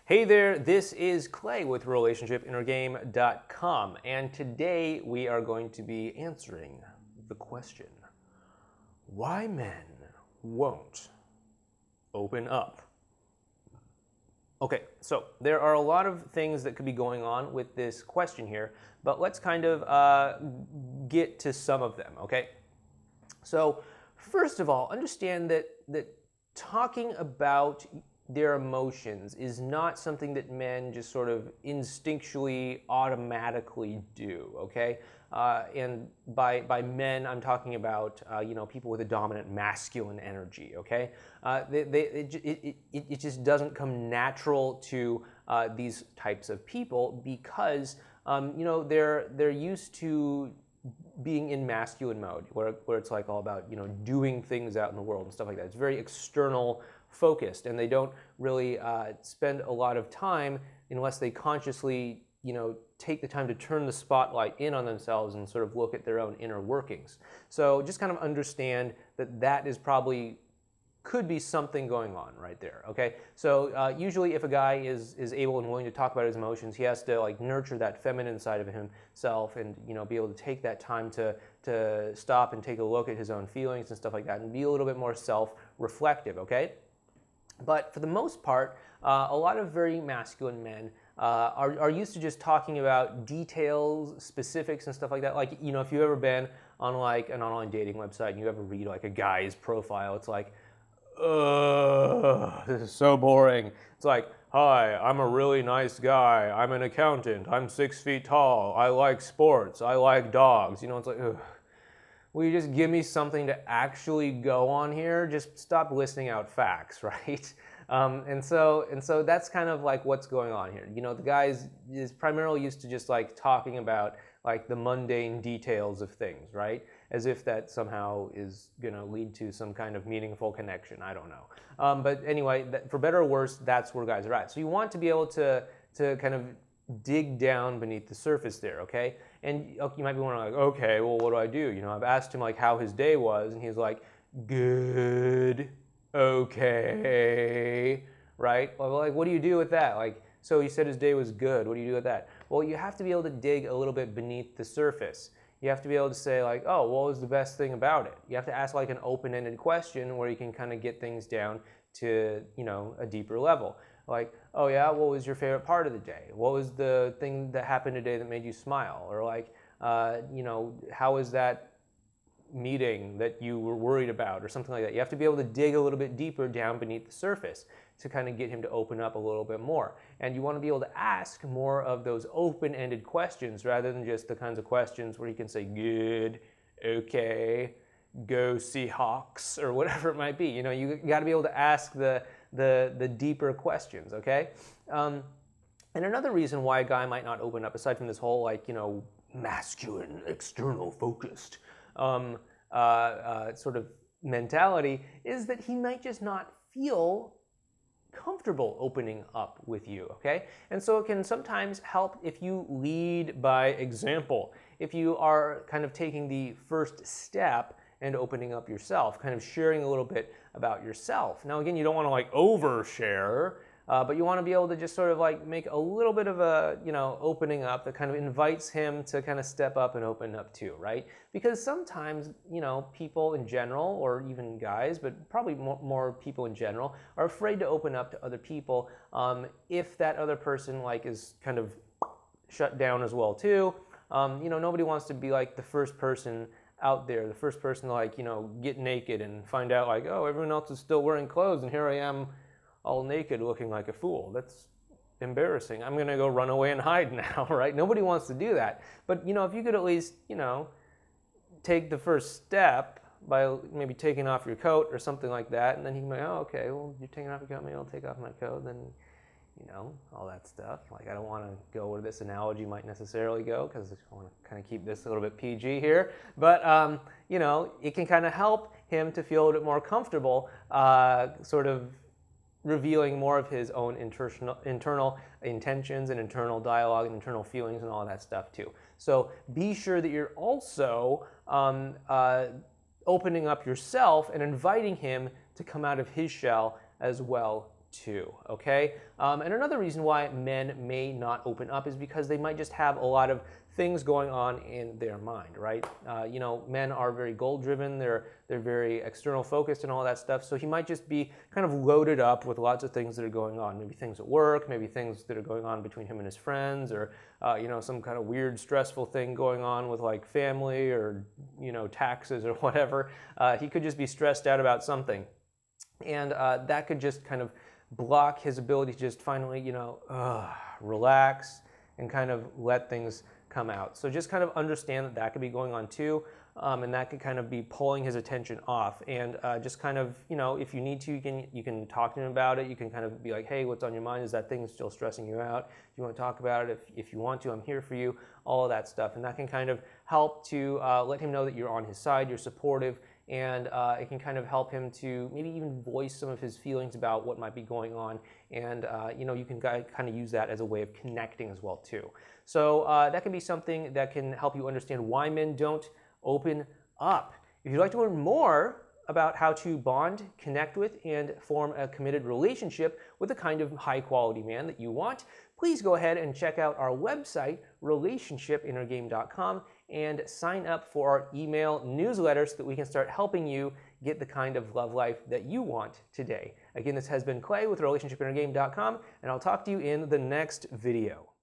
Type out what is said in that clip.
Hey there, this is Clay with RelationshipInnerGame.com, and today we are going to be answering the question, why men won't open up. Okay, so there are a lot of things that could be going on with this question here, but let's kind of get to some of them, okay? So first of all, understand that talking about their emotions is not something that men just sort of instinctually, automatically do, okay? And by men, I'm talking about people with a dominant masculine energy, okay? It just doesn't come natural to these types of people because they're used to being in masculine mode, where it's like all about doing things out in the world and stuff like that. It's very external focused, and they don't really spend a lot of time unless they consciously take the time to turn the spotlight in on themselves and sort of look at their own inner workings. So just kind of understand that is probably could be something going on right there, okay? So usually if a guy is able and willing to talk about his emotions, he has to like nurture that feminine side of himself and be able to take that time to stop and take a look at his own feelings and stuff like that and be a little bit more self-reflective, okay? But for the most part, a lot of very masculine men are used to just talking about details, specifics, and stuff like that. Like, if you've ever been on like an online dating website and you ever read like a guy's profile, it's like, this is so boring. It's like, hi, I'm a really nice guy. I'm an accountant. I'm 6 feet tall. I like sports. I like dogs. It's like, ugh. Will you just give me something to actually go on here? Just stop listing out facts, right? And so that's kind of like what's going on here. The guy is primarily used to just like talking about like the mundane details of things, right? As if that somehow is going to lead to some kind of meaningful connection. I don't know. But anyway, for better or worse, that's where guys are at. So you want to be able to kind of dig down beneath the surface there, okay? And you might be wondering, like, okay, well, what do I do? I've asked him like how his day was, and he's like, good, okay, right? Well, like, what do you do with that? Like, so he said his day was good. What do you do with that? Well, you have to be able to dig a little bit beneath the surface. You have to be able to say like, oh, what was the best thing about it? You have to ask like an open-ended question where you can kind of get things down to, a deeper level. Like, oh yeah, what was your favorite part of the day? What was the thing that happened today that made you smile? Or like, how was that meeting that you were worried about or something like that? You have to be able to dig a little bit deeper down beneath the surface to kind of get him to open up a little bit more. And you want to be able to ask more of those open-ended questions rather than just the kinds of questions where you can say, good, okay, go Seahawks, or whatever it might be. You got to be able to ask the deeper questions, okay? And another reason why a guy might not open up, aside from this whole like, masculine, external focused sort of mentality, is that he might just not feel comfortable opening up with you, okay? And so it can sometimes help if you lead by example. If you are kind of taking the first step and opening up yourself, kind of sharing a little bit about yourself. Now again, you don't want to like overshare, but you want to be able to just sort of like make a little bit of a, opening up that kind of invites him to kind of step up and open up too, right? Because sometimes, people in general, or even guys, but probably more people in general, are afraid to open up to other people if that other person like is kind of shut down as well too. Nobody wants to be like the first person out there, the first person to like, get naked and find out like, oh, everyone else is still wearing clothes and here I am all naked looking like a fool. That's embarrassing. I'm gonna go run away and hide now, right? Nobody wants to do that. But if you could at least, take the first step by maybe taking off your coat or something like that, and then he can be, oh, okay, well, you're taking off your coat, maybe I'll take off my coat, then all that stuff. Like, I don't want to go where this analogy might necessarily go because I want to kind of keep this a little bit PG here. But, it can kind of help him to feel a little bit more comfortable sort of revealing more of his own internal intentions and internal dialogue and internal feelings and all that stuff too. So be sure that you're also opening up yourself and inviting him to come out of his shell as well too, okay? And another reason why men may not open up is because they might just have a lot of things going on in their mind, right? You know, men are very goal-driven, they're very external focused and all that stuff, so he might just be kind of loaded up with lots of things that are going on, maybe things at work, maybe things that are going on between him and his friends, or you know, some kind of weird stressful thing going on with like family or, you know, taxes or whatever. He could just be stressed out about something. And that could just kind of block his ability to just finally, you know, relax and kind of let things come out. So just kind of understand that that could be going on too, and that could kind of be pulling his attention off. And just kind of, you know, if you need to, you can talk to him about it. You can kind of be like, hey, what's on your mind? Is that thing still stressing you out? You want to talk about it? If you want to, I'm here for you. All of that stuff, and that can kind of help to let him know that you're on his side, you're supportive, and it can kind of help him to maybe even voice some of his feelings about what might be going on. And you know, you can kind of use that as a way of connecting as well too. So that can be something that can help you understand why men don't open up. If you'd like to learn more about how to bond, connect with, and form a committed relationship with the kind of high-quality man that you want, please go ahead and check out our website, relationshipinnergame.com, and sign up for our email newsletter so that we can start helping you get the kind of love life that you want today. Again, this has been Clay with relationshipinnergame.com, and I'll talk to you in the next video.